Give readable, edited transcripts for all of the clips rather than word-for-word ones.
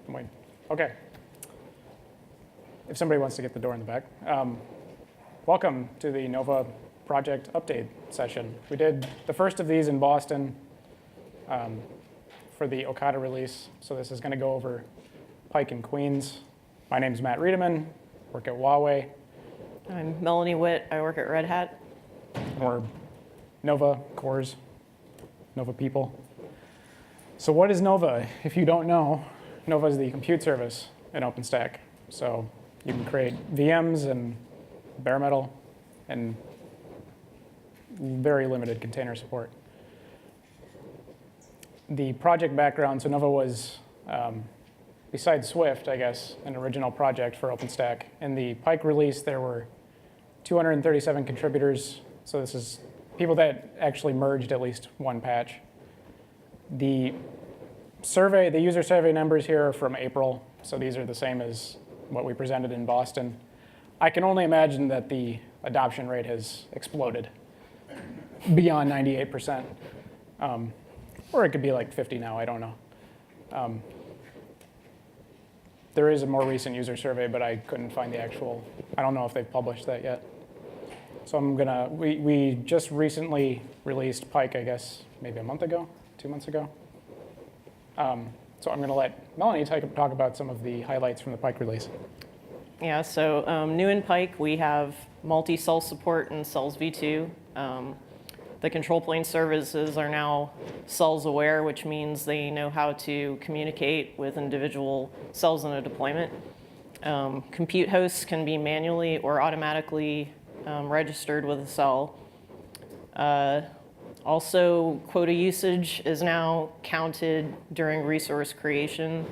Wait. Okay. If somebody wants to get the door in the back. Welcome to the Nova project update session. We did the first of these in Boston for the Okada release. So this is going to go over Pike and Queens. My name is Matt Riedemann, work at Huawei. I'm Melanie Witt, I work at Red Hat. We're Nova cores, Nova people. So what is Nova? If you don't know, Nova is the compute service in OpenStack. So you can create VMs and bare metal and very limited container support. The project background, so Nova was, besides Swift, I guess, an original project for OpenStack. In the Pike release, there were 237 contributors. So this is people that actually merged at least one patch. The user survey numbers here are from April. So these are the same as what we presented in Boston. I can only imagine that the adoption rate has exploded beyond 98%. Or it could be like 50 now, I don't know. There is a more recent user survey, but I couldn't find the actual, I don't know if they've published that yet. So we just recently released Pike, I guess, maybe a month ago, 2 months ago. So I'm gonna let Melanie talk about some of the highlights from the Pike release. Yeah, so new in Pike, we have multi-cell support in cells v2. The control plane services are now cells aware, which means they know how to communicate with individual cells in a deployment. Compute hosts can be manually or automatically registered with a cell. Also, quota usage is now counted during resource creation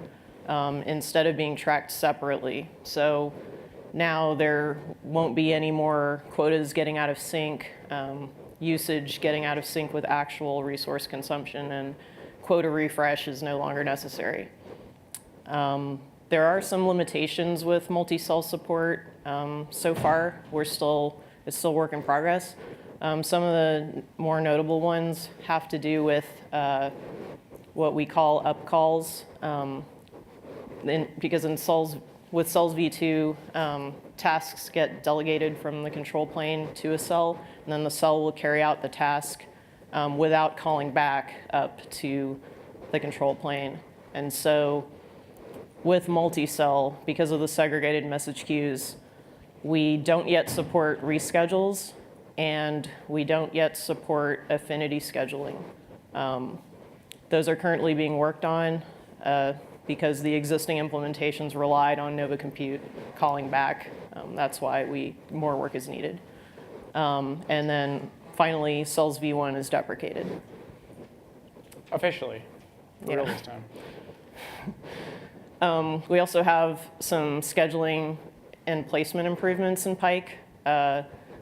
instead of being tracked separately. So now there won't be any more quotas getting out of sync, usage getting out of sync with actual resource consumption, and quota refresh is no longer necessary. There are some limitations with multi-cell support. So far, it's still work in progress. Some of the more notable ones have to do with what we call upcalls. Because with cells v2, tasks get delegated from the control plane to a cell, and then the cell will carry out the task without calling back up to the control plane. And so with multi-cell, because of the segregated message queues, we don't yet support reschedules, and we don't yet support affinity scheduling. Those are currently being worked on because the existing implementations relied on Nova Compute calling back. That's why more work is needed. And then finally, cells v1 is deprecated. Officially, Yeah. real this time. We also have some scheduling and placement improvements in Pike.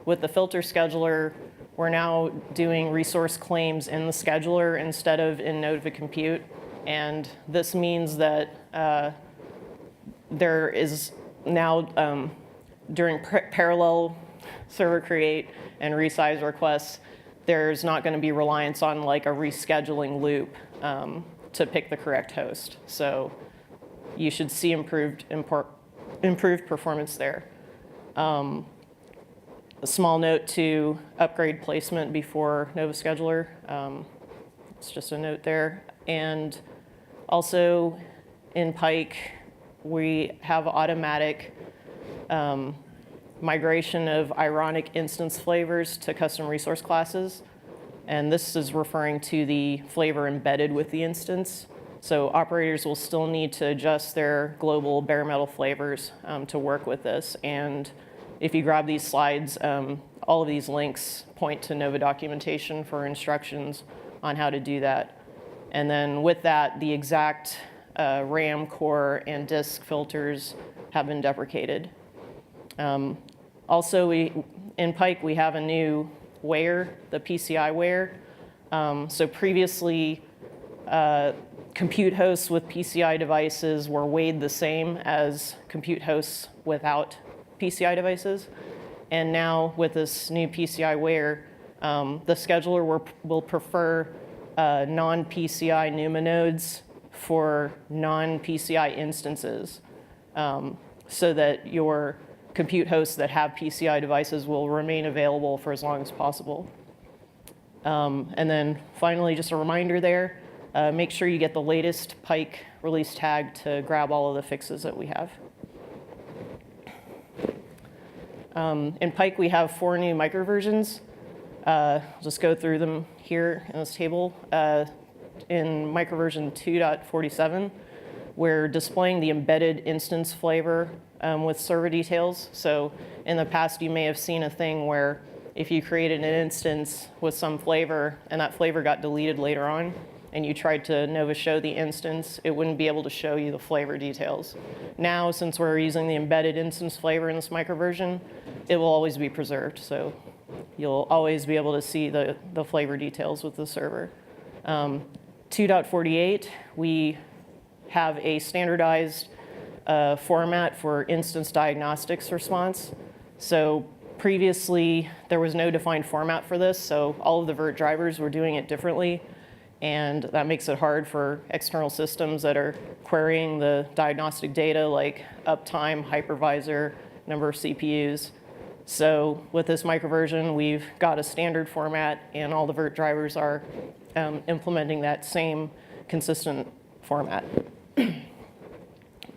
With the filter scheduler, we're now doing resource claims in the scheduler instead of in Nova Compute. And this means that there is now, during parallel server create and resize requests, there's not going to be reliance on like a rescheduling loop to pick the correct host. So you should see improved performance there. A small note to upgrade placement before Nova Scheduler. It's just a note there. And also in Pike, we have automatic migration of ironic instance flavors to custom resource classes. And this is referring to the flavor embedded with the instance. So operators will still need to adjust their global bare metal flavors to work with this. And if you grab these slides, all of these links point to Nova documentation for instructions on how to do that. And then with that, the exact RAM, core, and disk filters have been deprecated. Also, in Pike, we have a new weigher, the PCI weigher. So previously, compute hosts with PCI devices were weighed the same as compute hosts without PCI devices. And now with this new PCI weigher, the scheduler will prefer non-PCI NUMA nodes for non-PCI instances so that your compute hosts that have PCI devices will remain available for as long as possible. And then finally, just a reminder there, make sure you get the latest Pike release tag to grab all of the fixes that we have. In Pike, we have 4 new microversions. I'll just go through them here in this table. In microversion 2.47, we're displaying the embedded instance flavor with server details. So in the past, you may have seen a thing where if you created an instance with some flavor and that flavor got deleted later on, and you tried to Nova show the instance, it wouldn't be able to show you the flavor details. Now, since we're using the embedded instance flavor in this microversion, it will always be preserved. So you'll always be able to see the flavor details with the server. 2.48, we have a standardized format for instance diagnostics response. So previously, there was no defined format for this, so all of the vert drivers were doing it differently, and that makes it hard for external systems that are querying the diagnostic data like uptime, hypervisor, number of CPUs. So with this microversion, we've got a standard format, and all the vert drivers are implementing that same consistent format.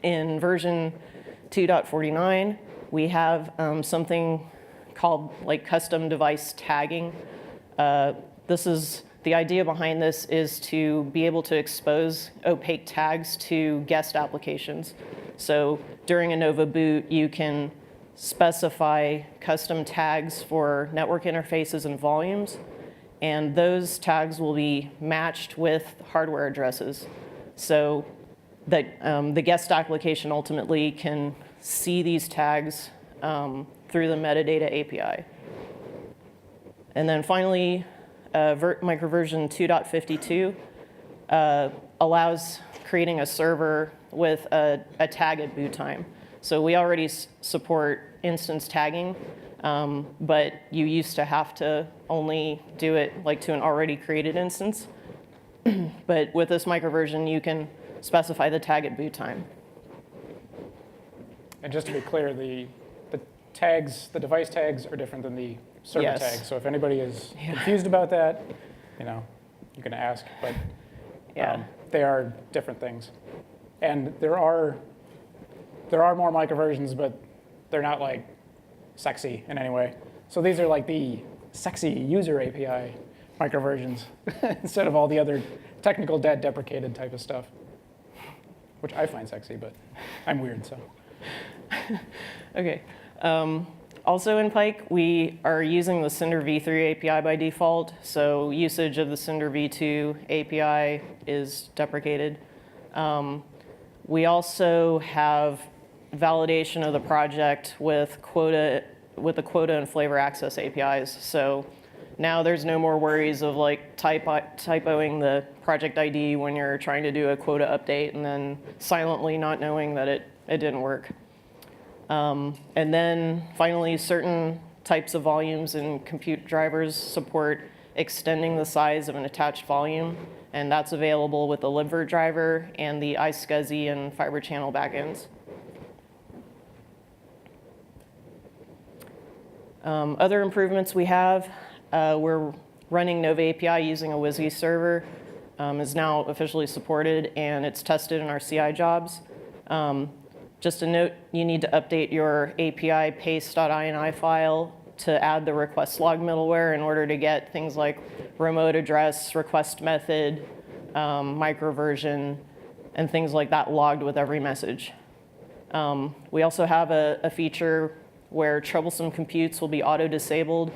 In version 2.49, we have something called like custom device tagging. The idea behind this is to be able to expose opaque tags to guest applications. So during a Nova boot, you can specify custom tags for network interfaces and volumes, and those tags will be matched with hardware addresses. So that the guest application ultimately can see these tags through the metadata API. And then finally, microversion 2.52 allows creating a server with a tag at boot time. So we already support instance tagging, but you used to have to only do it like to an already created instance. But with this microversion, you can specify the tag at boot time. And just to be clear, the tags, the device tags are different than the server Yes. tags. So if anybody is confused about that, you can ask, but they are different things. And there are more microversions, but they're not like sexy in any way. So these are like the sexy user API microversions instead of all the other technical debt deprecated type of stuff, which I find sexy, but I'm weird, so. Okay. Also in Pike, we are using the Cinder v3 API by default, so usage of the Cinder v2 API is deprecated. We also have validation of the project with the quota and flavor access APIs. So now there's no more worries of like typoing the project ID when you're trying to do a quota update and then silently not knowing that it didn't work. And then finally, certain types of volumes and compute drivers support extending the size of an attached volume, and that's available with the libvirt driver and the iSCSI and fiber channel backends. Other improvements we have, we're running Nova API using a WSGI server, is now officially supported, and it's tested in our CI jobs. Just a note, you need to update your API paste.ini file to add the request log middleware in order to get things like remote address, request method, microversion, and things like that logged with every message. We also have a feature where troublesome computes will be auto-disabled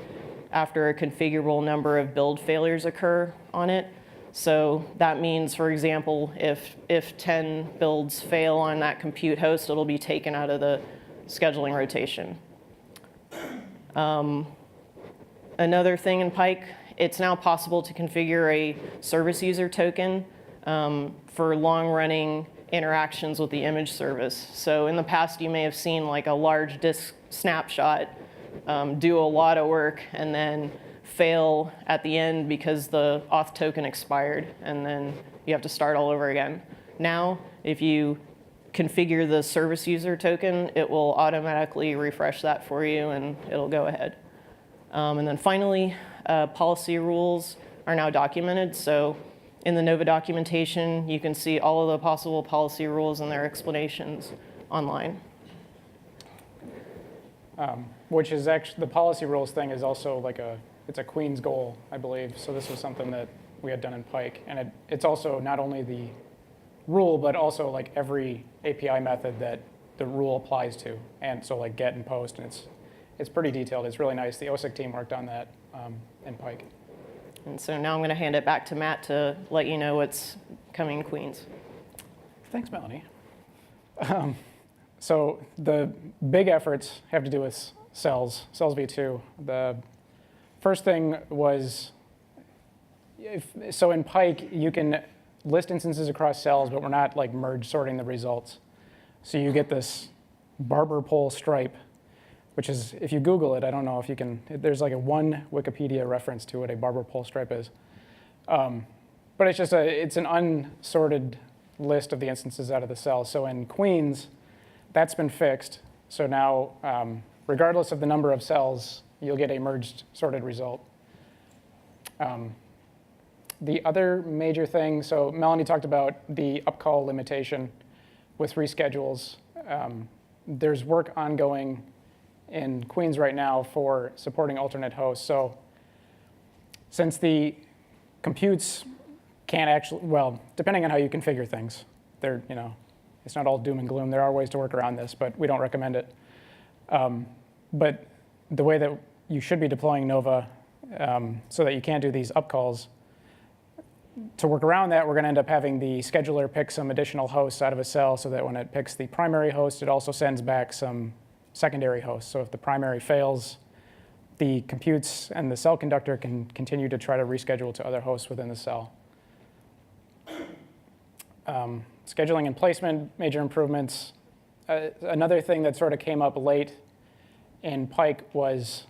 after a configurable number of build failures occur on it. So that means, for example, if 10 builds fail on that compute host, it'll be taken out of the scheduling rotation. Another thing in Pike, it's now possible to configure a service user token for long-running interactions with the image service. So in the past, you may have seen like a large disk snapshot do a lot of work and then fail at the end because the auth token expired, and then you have to start all over again. Now, if you configure the service user token, it will automatically refresh that for you, and it'll go ahead. And then finally, policy rules are now documented. So in the Nova documentation, you can see all of the possible policy rules and their explanations online. Which is actually, the policy rules thing is also like it's a Queen's goal, I believe. So this was something that we had done in Pike. And it's also not only the rule, but also like every API method that the rule applies to. And so like get and post, and it's pretty detailed. It's really nice. The OSIC team worked on that in Pike. And so now I'm going to hand it back to Matt to let you know what's coming in Queens. Thanks, Melanie. So the big efforts have to do with cells v2. The first thing was, so in Pike, you can list instances across cells, but we're not like merge sorting the results. So you get this barber pole stripe, which is, if you Google it, I don't know if you can, there's like one Wikipedia reference to what a barber pole stripe is. But it's just it's an unsorted list of the instances out of the cell. So in Queens, that's been fixed. So now, regardless of the number of cells, you'll get a merged sorted result. The other major thing, so Melanie talked about the upcall limitation with reschedules. There's work ongoing in Queens right now for supporting alternate hosts. So since the computes can't actually, well, depending on how you configure things, they're, it's not all doom and gloom. There are ways to work around this, but we don't recommend it. But the way that you should be deploying Nova so that you can't do these upcalls, to work around that, we're going to end up having the scheduler pick some additional hosts out of a cell so that when it picks the primary host, it also sends back some secondary hosts. So if the primary fails, the computes and the cell conductor can continue to try to reschedule to other hosts within the cell. Scheduling and placement, major improvements. Another thing that sort of came up late in Pike was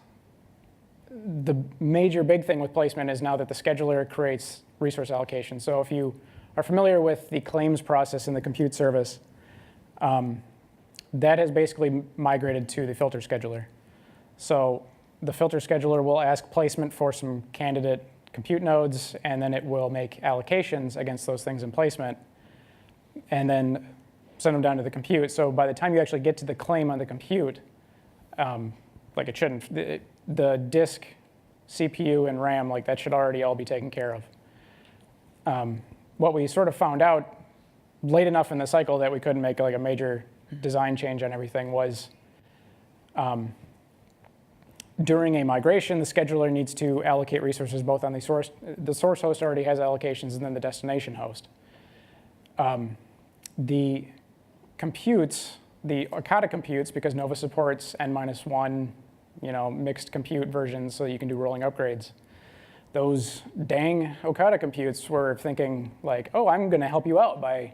the major big thing with placement is now that the scheduler creates resource allocation. So if you are familiar with the claims process in the compute service, that has basically migrated to the filter scheduler. So the filter scheduler will ask placement for some candidate compute nodes, and then it will make allocations against those things in placement, and then send them down to the compute. So by the time you actually get to the claim on the compute, like it shouldn't, the disk, CPU, and RAM, like that should already all be taken care of. What we sort of found out late enough in the cycle that we couldn't make like a major design change on everything was during a migration, the scheduler needs to allocate resources both on the source host already has allocations, and then the destination host. The computes, the Okada computes, because Nova supports N-1, mixed compute versions so that you can do rolling upgrades. Those dang Okada computes were thinking like, oh, I'm going to help you out by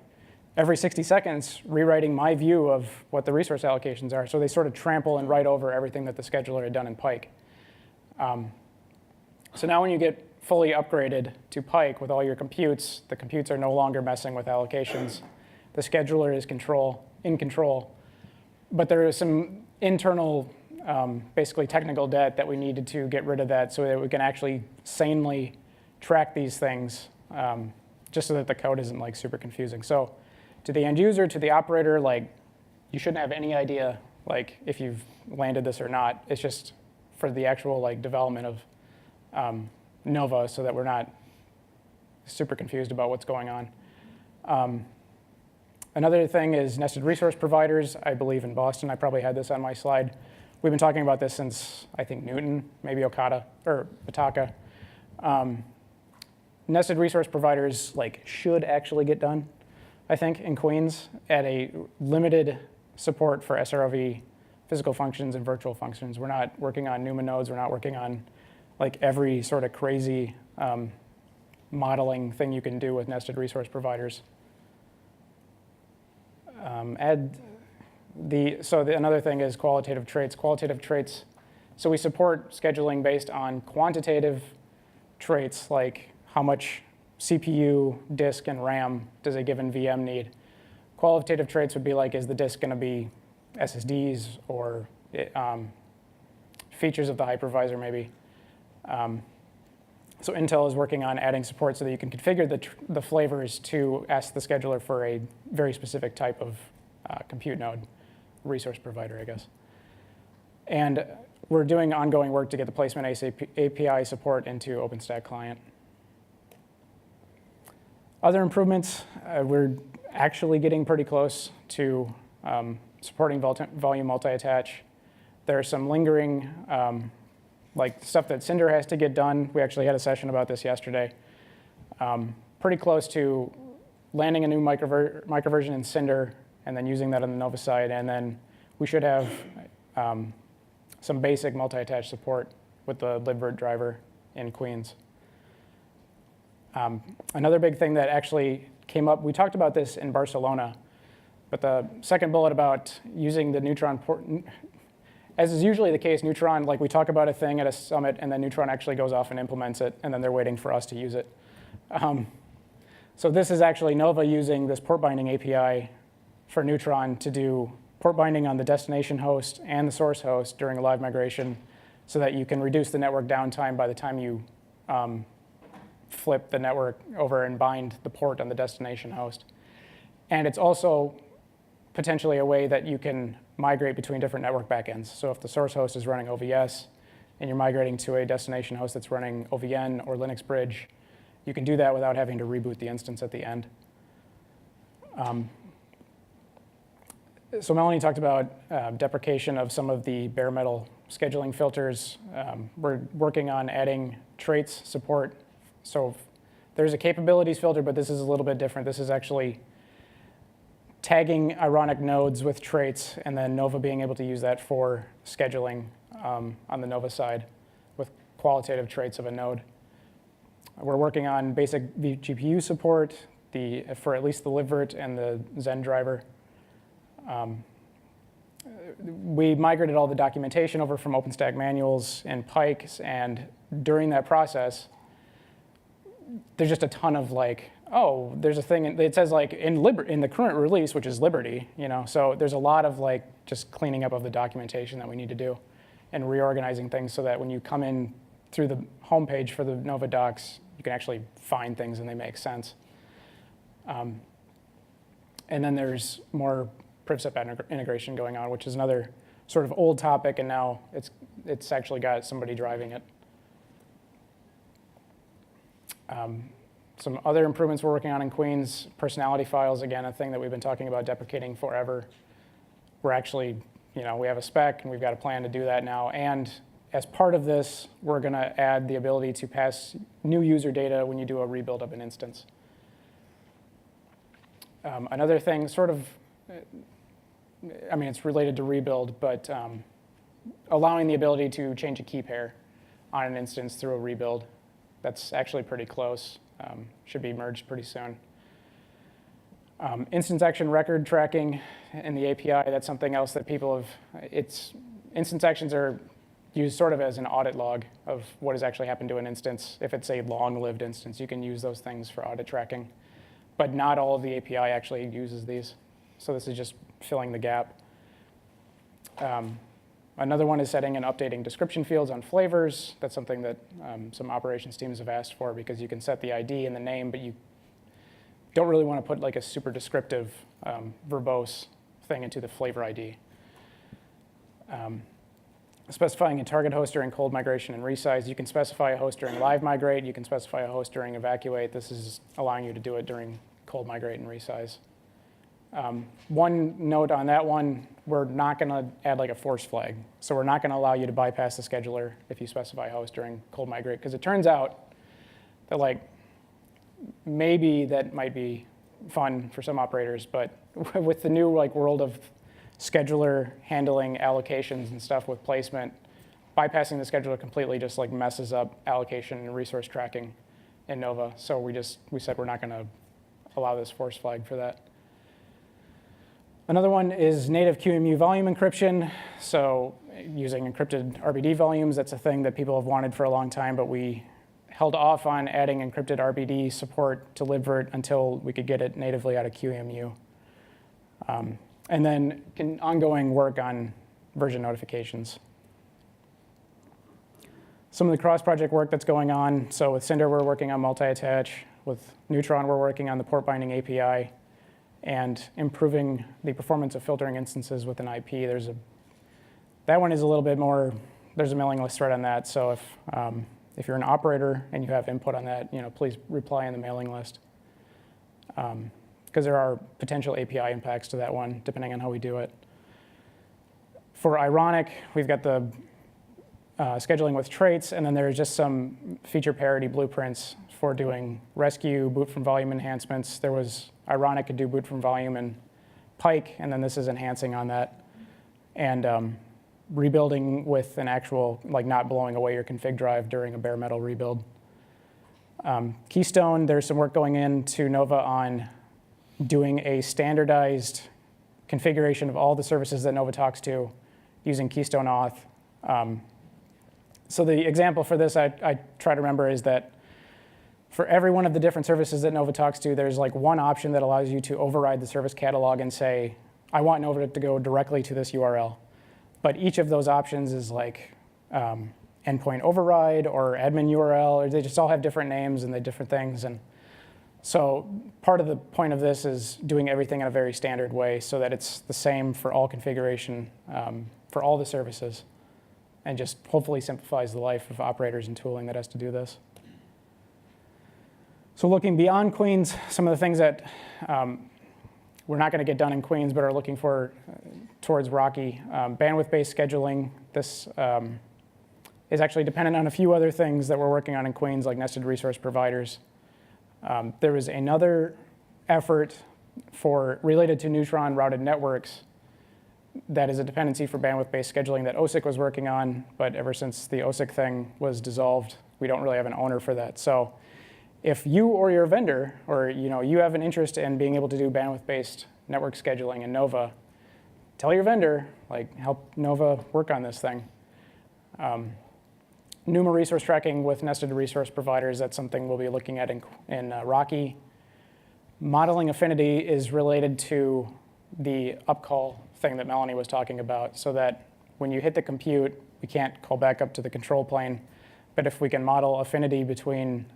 every 60 seconds rewriting my view of what the resource allocations are. So they sort of trample and write over everything that the scheduler had done in Pike. So now when you get fully upgraded to Pike with all your computes, the computes are no longer messing with allocations. The scheduler is in control. But there is some internal, basically technical debt that we needed to get rid of that so that we can actually sanely track these things, just so that the code isn't like super confusing. So to the end user, to the operator, like you shouldn't have any idea like if you've landed this or not. It's just for the actual like development of Nova so that we're not super confused about what's going on. Another thing is nested resource providers. I believe in Boston, I probably had this on my slide. We've been talking about this since, I think, Newton, maybe Okada, or Bataka. Nested resource providers like should actually get done, I think, in Queens at a limited support for SROV physical functions and virtual functions. We're not working on NUMA nodes. We're not working on like every sort of crazy modeling thing you can do with nested resource providers. Another thing is qualitative traits. Qualitative traits, so we support scheduling based on quantitative traits like how much CPU, disk, and RAM does a given VM need? Qualitative traits would be like, is the disk going to be SSDs or features of the hypervisor maybe? So Intel is working on adding support so that you can configure the flavors to ask the scheduler for a very specific type of compute node, resource provider, I guess. And we're doing ongoing work to get the placement API support into OpenStack client. Other improvements, we're actually getting pretty close to supporting volume multi-attach. There are some lingering like stuff that Cinder has to get done. We actually had a session about this yesterday. Pretty close to landing a new microversion in Cinder and then using that on the Nova side. And then we should have some basic multi-attach support with the libvirt driver in Queens. Another big thing that actually came up, we talked about this in Barcelona, but the second bullet about using the Neutron port, as is usually the case, Neutron, like we talk about a thing at a summit, and then Neutron actually goes off and implements it, and then they're waiting for us to use it. So this is actually Nova using this port binding API for Neutron to do port binding on the destination host and the source host during a live migration so that you can reduce the network downtime by the time you flip the network over and bind the port on the destination host. And it's also potentially a way that you can migrate between different network backends. So if the source host is running OVS and you're migrating to a destination host that's running OVN or Linux Bridge, you can do that without having to reboot the instance at the end. So Melanie talked about deprecation of some of the bare metal scheduling filters. We're working on adding traits support. So there's a capabilities filter, but this is a little bit different. This is actually tagging ironic nodes with traits, and then Nova being able to use that for scheduling on the Nova side with qualitative traits of a node. We're working on basic GPU support for at least the libvirt and the Zen driver. We migrated all the documentation over from OpenStack manuals and Pikes, and during that process, there's just a ton of like, oh, there's a thing, it says like in the current release, which is Liberty, so there's a lot of like just cleaning up of the documentation that we need to do and reorganizing things so that when you come in through the homepage for the Nova docs, you can actually find things and they make sense. And then there's more PrivSep integration going on, which is another sort of old topic, and now it's actually got somebody driving it. Some other improvements we're working on in Queens, personality files, again, a thing that we've been talking about deprecating forever. We're actually, we have a spec and we've got a plan to do that now. And as part of this, we're going to add the ability to pass new user data when you do a rebuild of an instance. Another thing, sort of, it's related to rebuild, but allowing the ability to change a key pair on an instance through a rebuild. That's actually pretty close. Should be merged pretty soon. Instance action record tracking in the API, that's something else that people have, instance actions are used sort of as an audit log of what has actually happened to an instance. If it's a long-lived instance, you can use those things for audit tracking. But not all of the API actually uses these. So this is just filling the gap. Another one is setting and updating description fields on flavors. That's something that some operations teams have asked for because you can set the ID and the name, but you don't really want to put like a super descriptive, verbose thing into the flavor ID. Specifying a target host during cold migration and resize. You can specify a host during live migrate. You can specify a host during evacuate. This is allowing you to do it during cold migrate and resize. One note on that one, we're not going to add like a force flag. So we're not going to allow you to bypass the scheduler if you specify a host during cold migrate, because it turns out that like maybe that might be fun for some operators, but with the new like world of scheduler handling allocations and stuff with placement, bypassing the scheduler completely just like messes up allocation and resource tracking in Nova. So we said we're not going to allow this force flag for that. Another one is native QEMU volume encryption. So using encrypted RBD volumes, that's a thing that people have wanted for a long time, but we held off on adding encrypted RBD support to libvirt until we could get it natively out of QEMU. And then ongoing work on version notifications. Some of the cross-project work that's going on. So with Cinder, we're working on multi-attach. With Neutron, we're working on the port binding API and improving the performance of filtering instances with an IP. That one is a little bit more, there's a mailing list thread on that. So if you're an operator and you have input on that, please reply in the mailing list. Because there are potential API impacts to that one, depending on how we do it. For Ironic, we've got the scheduling with traits, and then there's just some feature parity blueprints for doing rescue, boot from volume enhancements. There was Ironic could do boot from volume and Pike, and then this is enhancing on that. And rebuilding with an actual, like not blowing away your config drive during a bare metal rebuild. Keystone, there's some work going into Nova on doing a standardized configuration of all the services that Nova talks to using Keystone Auth. So the example for this I try to remember is that for every one of the different services that Nova talks to, there's like one option that allows you to override the service catalog and say, I want Nova to go directly to this URL. But each of those options is like endpoint override or admin URL, or they just all have different names and they different things. And so part of the point of this is doing everything in a very standard way so that it's the same for all configuration for all the services, and just hopefully simplifies the life of operators and tooling that has to do this. So looking beyond Queens, some of the things that we're not going to get done in Queens but are looking for towards Rocky, bandwidth-based scheduling. This is actually dependent on a few other things that we're working on in Queens, like nested resource providers. There was another effort related to Neutron routed networks that is a dependency for bandwidth-based scheduling that OSIC was working on, but ever since the OSIC thing was dissolved, we don't really have an owner for that. So if you or your vendor, or you have an interest in being able to do bandwidth-based network scheduling in Nova, tell your vendor, help Nova work on this thing. NUMA resource tracking with nested resource providers, that's something we'll be looking at in Rocky. Modeling affinity is related to the upcall thing that Melanie was talking about, so that when you hit the compute, we can't call back up to the control plane. But if we can model affinity between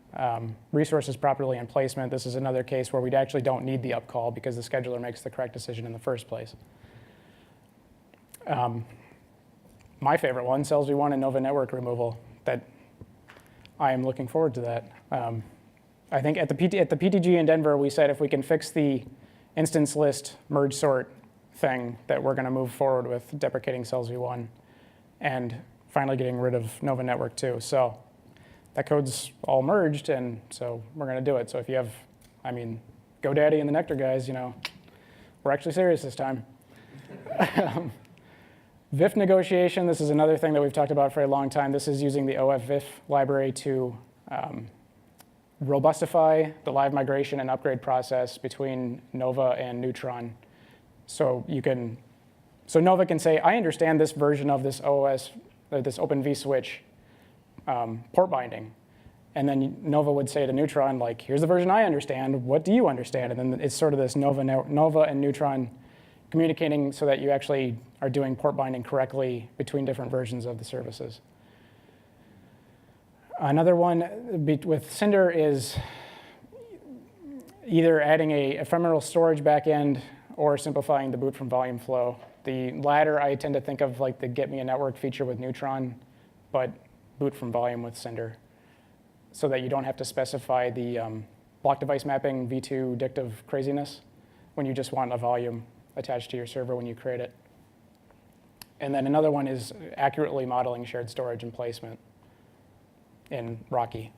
resources properly in placement, this is another case where we actually don't need the upcall because the scheduler makes the correct decision in the first place. My favorite one, Cels v1 and Nova network removal. That I am looking forward to that. I think at the PTG in Denver, we said if we can fix the instance list merge sort thing, that we're going to move forward with deprecating Cels v1 and finally getting rid of Nova Network 2. So that code's all merged, and so we're going to do it. So if you have, GoDaddy and the Nectar guys, we're actually serious this time. VIF negotiation, this is another thing that we've talked about for a long time. This is using the OF-VIF library to robustify the live migration and upgrade process between Nova and Neutron. So Nova can say, I understand this version of this OS, this Open vSwitch port binding. And then Nova would say to Neutron, here's the version I understand. What do you understand? And then it's sort of this Nova and Neutron communicating so that you actually are doing port binding correctly between different versions of the services. Another one with Cinder is either adding a ephemeral storage backend or simplifying the boot from volume flow. The latter I tend to think of like the get me a network feature with Neutron, but boot from volume with Cinder, so that you don't have to specify the block device mapping v2 dictive craziness when you just want a volume attached to your server when you create it. And then another one is accurately modeling shared storage and placement in Rocky.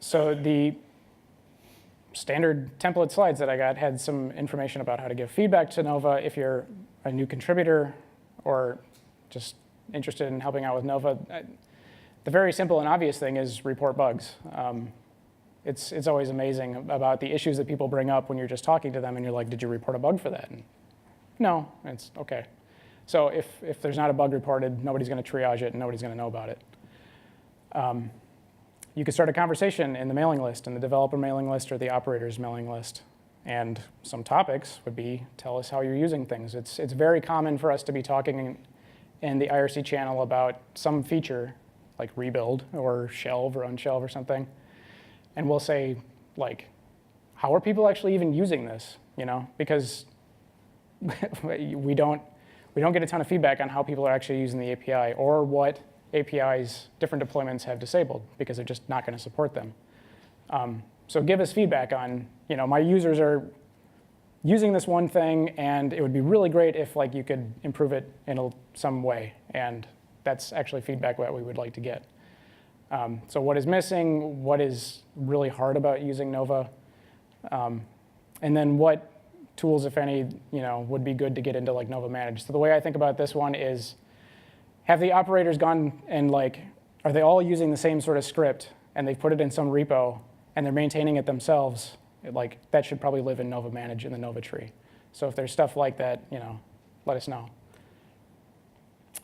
So the standard template slides that I got had some information about how to give feedback to Nova if you're a new contributor or just interested in helping out with Nova. The very simple and obvious thing is report bugs. It's always amazing about the issues that people bring up when you're just talking to them and you're like, did you report a bug for that? And no, it's OK. So if there's not a bug reported, nobody's going to triage it and nobody's going to know about it. You could start a conversation in the mailing list, in the developer mailing list or the operator's mailing list. And some topics would be, tell us how you're using things. It's very common for us to be talking in the IRC channel about some feature, like rebuild or shelve or unshelve or something. And we'll say, like, how are people actually even using this? You know, because we don't get a ton of feedback on how people are actually using the API or what APIs different deployments have disabled because they're just not going to support them. So give us feedback on, you know, my users are using this one thing, and it would be really great if like you could improve it in some way. And that's actually feedback that we would like to get. So what is missing? What is really hard about using Nova? And then what tools, if any, you know, would be good to get into like Nova Manage. So the way I think about this one is, have the operators gone and like, are they all using the same sort of script and they've put it in some repo and they're maintaining it themselves? Like that should probably live in Nova Manage in the Nova tree. So if there's stuff like that, you know, let us know.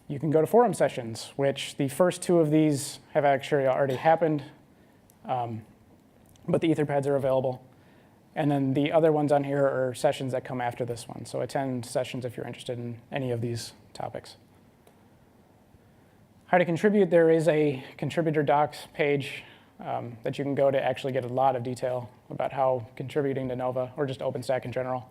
You can go to forum sessions, which the first two of these have actually already happened, but the Etherpads are available. And then the other ones on here are sessions that come after this one. So attend sessions if you're interested in any of these topics. How to contribute, there is a contributor docs page that you can go to actually get a lot of detail about how contributing to Nova, or just OpenStack in general.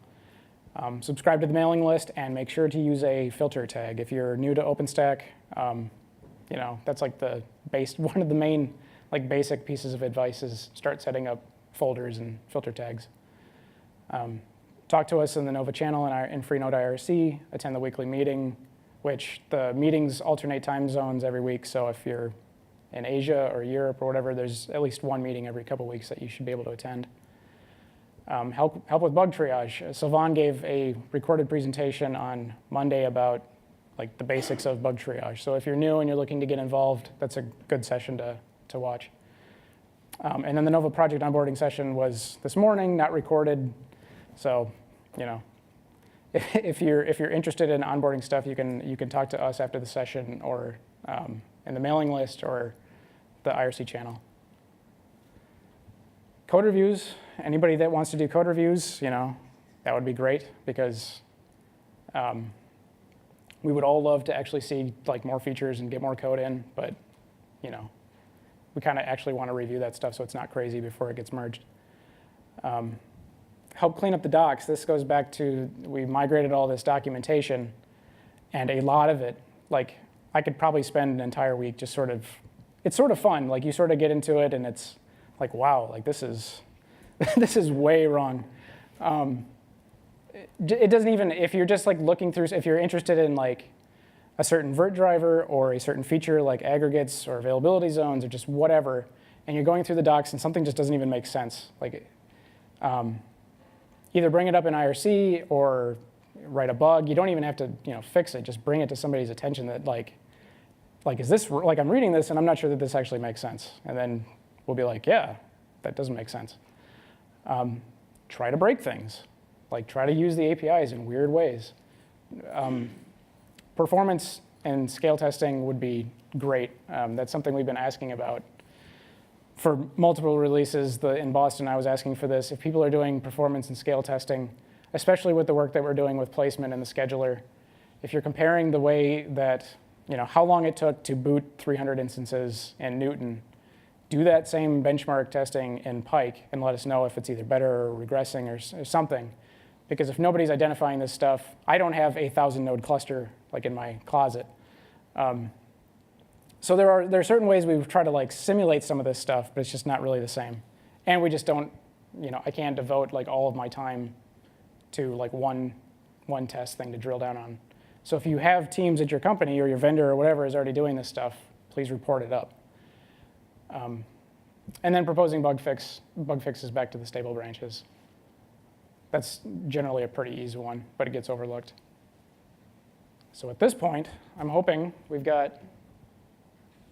Subscribe to the mailing list and make sure to use a filter tag. If you're new to OpenStack, you know, that's like one of the main like basic pieces of advice is start setting up folders and filter tags. Talk to us in the Nova channel in Freenode IRC, attend the weekly meeting, which the meetings alternate time zones every week. So if you're in Asia or Europe or whatever, there's at least one meeting every couple weeks that you should be able to attend. Help with bug triage. Sylvain gave a recorded presentation on Monday about like the basics of bug triage. So if you're new and you're looking to get involved, that's a good session to watch. And then the Nova project onboarding session was this morning, not recorded. So, you know, if you're interested in onboarding stuff, you can talk to us after the session or in the mailing list or the IRC channel. Code reviews. Anybody that wants to do code reviews, you know, that would be great because we would all love to actually see like more features and get more code in, but you know, we kind of actually want to review that stuff so it's not crazy before it gets merged. Help clean up the docs. This goes back to, we migrated all this documentation, and a lot of it, like I could probably spend an entire week just sort of, it's sort of fun. Like you sort of get into it and it's like, wow, like this is, this is way wrong. It doesn't even, if you're just like looking through, if you're interested in like a certain vert driver or a certain feature like aggregates or availability zones or just whatever, and you're going through the docs and something just doesn't even make sense, like either bring it up in IRC or write a bug. You don't even have to, you know, fix it. Just bring it to somebody's attention that like is this, like I'm reading this and I'm not sure that this actually makes sense. And then we'll be like, yeah, that doesn't make sense. Try to break things. Like try to use the APIs in weird ways. Performance and scale testing would be great. That's something we've been asking about for multiple releases. In Boston, I was asking for this. If people are doing performance and scale testing, especially with the work that we're doing with placement and the scheduler, if you're comparing the way that, you know, how long it took to boot 300 instances in Newton, do that same benchmark testing in Pike and let us know if it's either better or regressing or something. Because if nobody's identifying this stuff, I don't have a 1,000 node cluster like in my closet. So there are certain ways we've tried to like simulate some of this stuff, but it's just not really the same. And we just don't, you know, I can't devote like all of my time to like one test thing to drill down on. So if you have teams at your company or your vendor or whatever is already doing this stuff, please report it up. And then proposing bug fixes back to the stable branches. That's generally a pretty easy one, but it gets overlooked. So at this point, I'm hoping we've got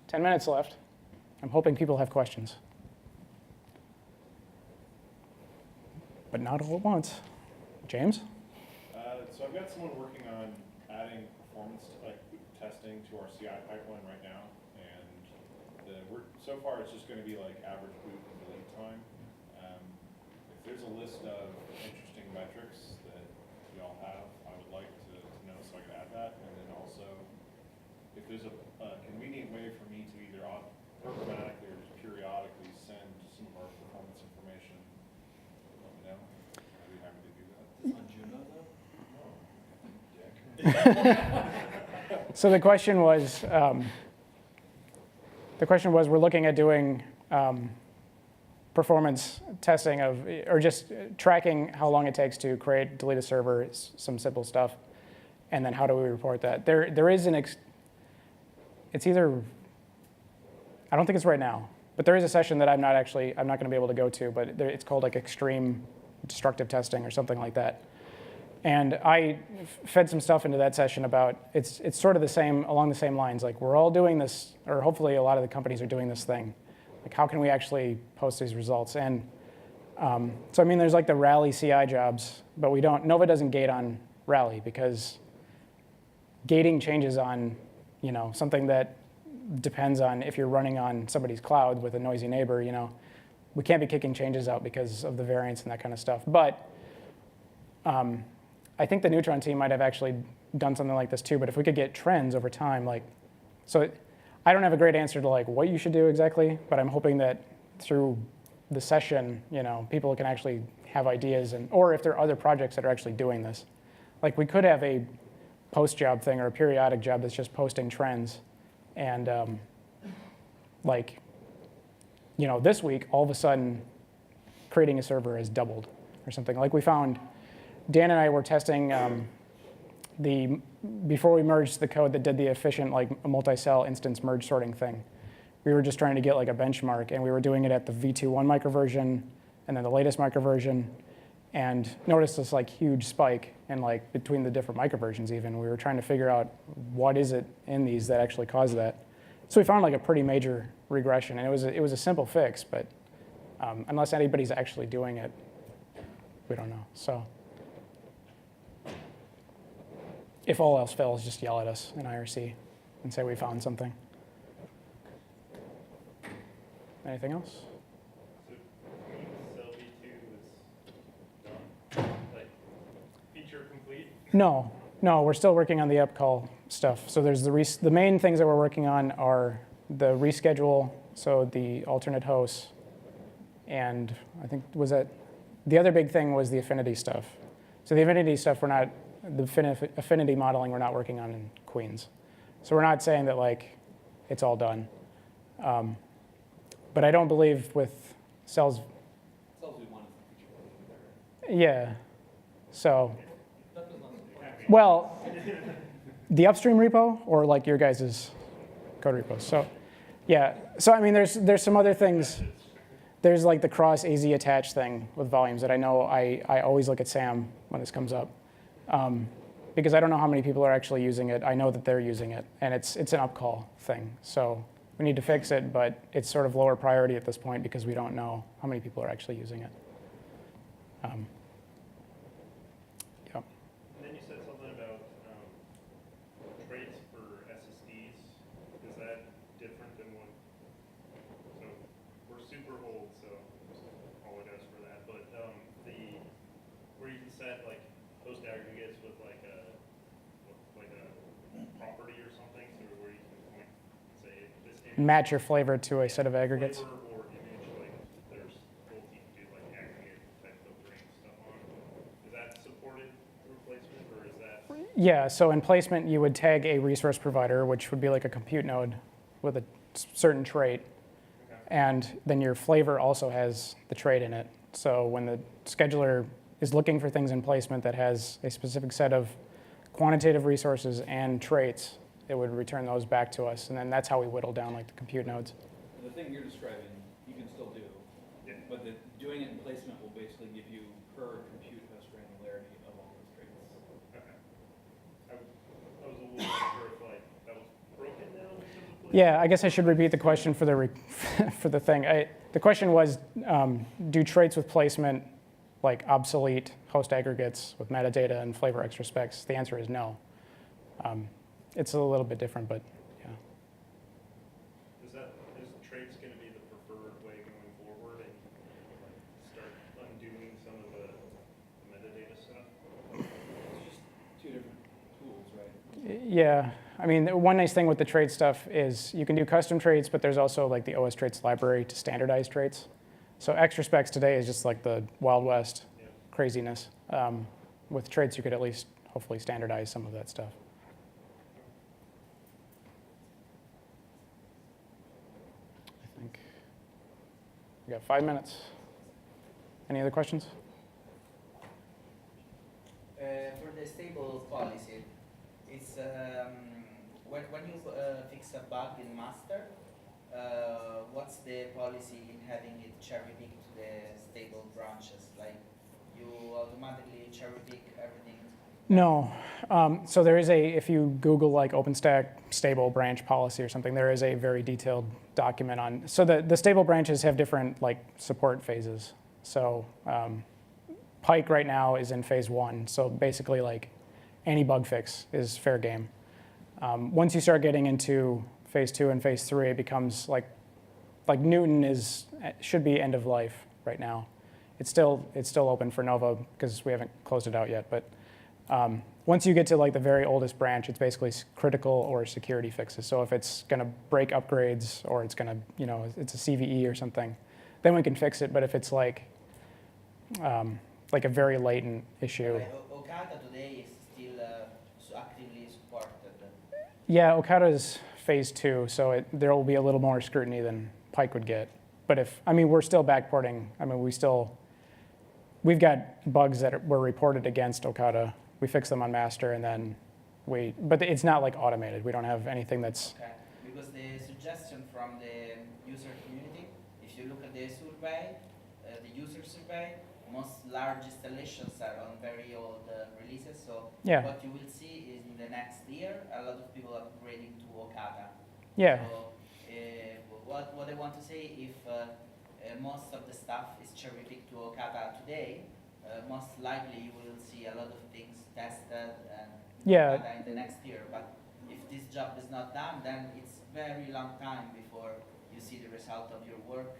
10 minutes left. I'm hoping people have questions. But not all at once. James? So I've got someone working on adding performance like testing to our CI pipeline right now, and the so far it's just gonna be like average boot and delete time. If there's a list of interesting metrics that y'all have, I would like to know so I can add that. And then also, if there's a convenient way for me to either programmatically or just periodically send some of our performance information, let me know. I'd be happy to do that. On Juno though? So the question was, we're looking at doing performance testing of, or just tracking how long it takes to create, delete a server, some simple stuff, and then how do we report that? There is it's either, I don't think it's right now, but there is a session that I'm not going to be able to go to, but it's called like extreme destructive testing or something like that. And I fed some stuff into that session about, it's sort of the same, along the same lines, like we're all doing this, or hopefully a lot of the companies are doing this thing. Like how can we actually post these results? And so I mean, there's like the Rally CI jobs, but Nova doesn't gate on Rally because gating changes on, something that depends on if you're running on somebody's cloud with a noisy neighbor, we can't be kicking changes out because of the variance and that kind of stuff. But I think the Neutron team might have actually done something like this too, but if we could get trends over time, I don't have a great answer to like what you should do exactly, but I'm hoping that through the session, people can actually have ideas, or if there are other projects that are actually doing this. Like we could have a post job thing or a periodic job that's just posting trends, and this week, all of a sudden, creating a server has doubled or something. Like we found, Dan and I were testing before we merged the code that did the efficient multi-cell instance merge sorting thing. We were just trying to get like a benchmark, and we were doing it at the V2.1 microversion and then the latest microversion, and noticed this like huge spike in between the different microversions even. We were trying to figure out what is it in these that actually caused that. So we found like a pretty major regression, and it was a simple fix, but unless anybody's actually doing it, we don't know. So if all else fails, just yell at us in IRC and say we found something. Anything else? So cell V2 is done? Like feature complete? No, we're still working on the upcall stuff. So there's the main things that we're working on are the reschedule, so the alternate hosts, and I think the other big thing was the affinity stuff. So the affinity stuff the affinity modeling we're not working on in Queens. So we're not saying that it's all done. But I don't believe with cells. Cells we want is the feature. Yeah. So, well, the upstream repo or your guys' code repos. So, yeah. So I mean, there's some other things. There's the cross AZ attach thing with volumes that I know I always look at Sam when this comes up. Because I don't know how many people are actually using it. I know that they're using it, and it's an upcall thing. So we need to fix it, but it's sort of lower priority at this point because we don't know how many people are actually using it. Yeah. And then you said something about traits for SSDs. Is that different than one? So we're super old, so apologize for that. But where you can set host aggregates with a property or something, so where you can say this image Match your flavor to a set of aggregates. flavor or image, there's tools you can do aggregate type filtering stuff on. Is that supported through placement, or is that? Yeah, so in placement, you would tag a resource provider, which would be like a compute node with a certain trait. Okay. And then your flavor also has the trait in it. So when the scheduler is looking for things in placement that has a specific set of quantitative resources and traits, it would return those back to us. And then that's how we whittle down the compute nodes. The thing you're describing, you can still do, Yeah. but doing it in placement will basically give you per compute host granularity of all those traits. Okay. I was a little unsure if that was broken down because of placement. Yeah, I guess I should repeat the question for the thing. The question was, do traits with placement obsolete host aggregates with metadata and flavor extra specs? The answer is no. It's a little bit different, but yeah. Is traits Yeah, I mean, one nice thing with the trait stuff is you can do custom traits, but there's also like the OS traits library to standardize traits. So extra specs today is just like the Wild West craziness. With traits, you could at least hopefully standardize some of that stuff. I think we got 5 minutes. Any other questions? For the stable policy, it's when you fix a bug in master, what's the policy in having it cherry pick to the stable branches? Like you automatically cherry pick everything? No. So there is if you Google like OpenStack stable branch policy or something, there is a very detailed document on. So the stable branches have different like support phases. So Pike right now is in phase 1. So basically like any bug fix is fair game. Once you start getting into phase 2 and phase 3, it becomes like Newton should be end of life right now. It's still open for Nova because we haven't closed it out yet. But once you get to like the very oldest branch, it's basically critical or security fixes. So if it's going to break upgrades or it's going to, it's a CVE or something, then we can fix it. But if it's like a very latent issue. Like Okata today is still actively supported. Yeah, Okata is phase 2, so there will be a little more scrutiny than Pike would get. But we're still backporting. We've got bugs that were reported against Okata. We fix them on master, and then but it's not like automated. We don't have anything that's. Okay, because the suggestion from the user community, if you look at the survey, the user survey, most large installations are on very old releases. So Yeah. what you will see is in the next year, a lot of people are upgrading to Okata. Yeah. So what I want to say, if most of the stuff is cherry picked to Okata today, most likely you will see a lot of things tested and Yeah. Okata in the next year. But if this job is not done, then it's very long time before you see the result of your work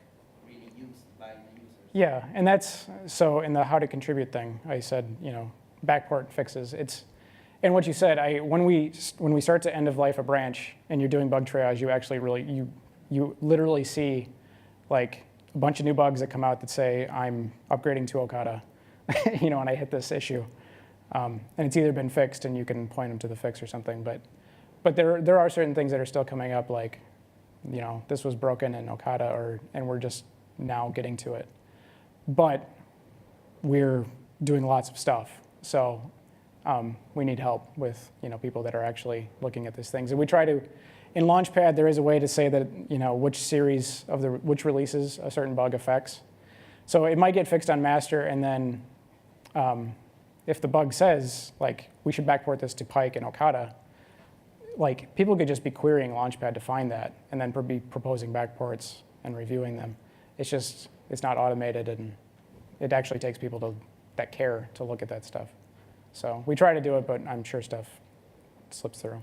really used by the users. Yeah, and that's so in the how to contribute thing. I said, backport fixes. And what you said. When we start to end of life a branch and you're doing bug triage, you actually really you literally see like a bunch of new bugs that come out that say I'm upgrading to Okata, and I hit this issue, and it's either been fixed and you can point them to the fix or something. But there are certain things that are still coming up like, this was broken in Okata and we're just now getting to it. But we're doing lots of stuff, so we need help with people that are actually looking at these things. And we try to, in Launchpad, there is a way to say that which series of which releases a certain bug affects. So it might get fixed on master, and then if the bug says like we should backport this to Pike and Okata, like people could just be querying Launchpad to find that, and then be proposing backports and reviewing them. It's not automated, and it actually takes people that care to look at that stuff. So we try to do it, but I'm sure stuff slips through.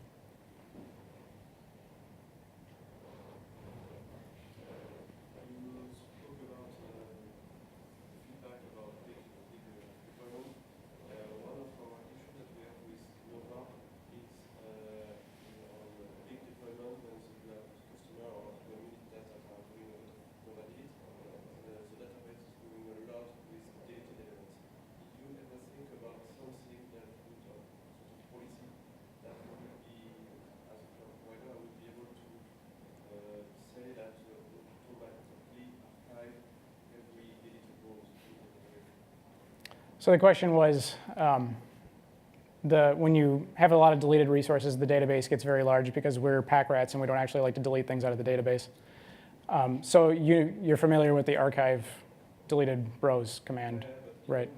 You spoke about feedback about big deployment. One of our issues that we have with Nova is on big deployment when the customer or community that are doing a lot of Nova delete, the database is doing a lot with deleted elements. Did you ever think about something that would sort of policy that would be, as a cloud provider, would be able to say that automatically archive every deleted rows in the database? So the question was, when you have a lot of deleted resources, the database gets very large because we're pack rats and we don't actually like to delete things out of the database. So you're familiar with the archive deleted rows command, right?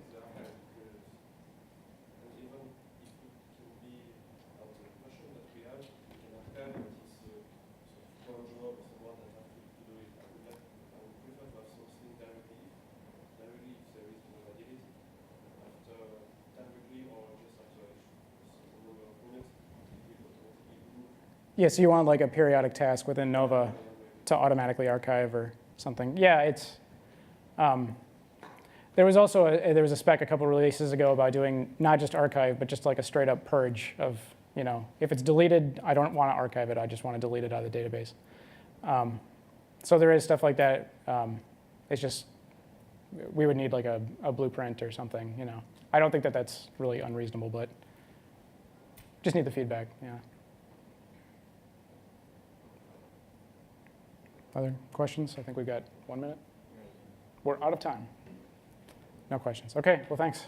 Yeah, so you want like a periodic task within Nova to automatically archive or something. Yeah, it's. There was also there was a spec a couple releases ago about doing not just archive, but just like a straight up purge of You know, if it's deleted, I don't want to archive it. I just want to delete it out of the database. So there is stuff like that. It's just we would need like a blueprint or something. You know, I don't think that that's really unreasonable, but just need the feedback. Yeah. Other questions? I think we've got 1 minute. We're out of time. No questions. Okay. Well, thanks.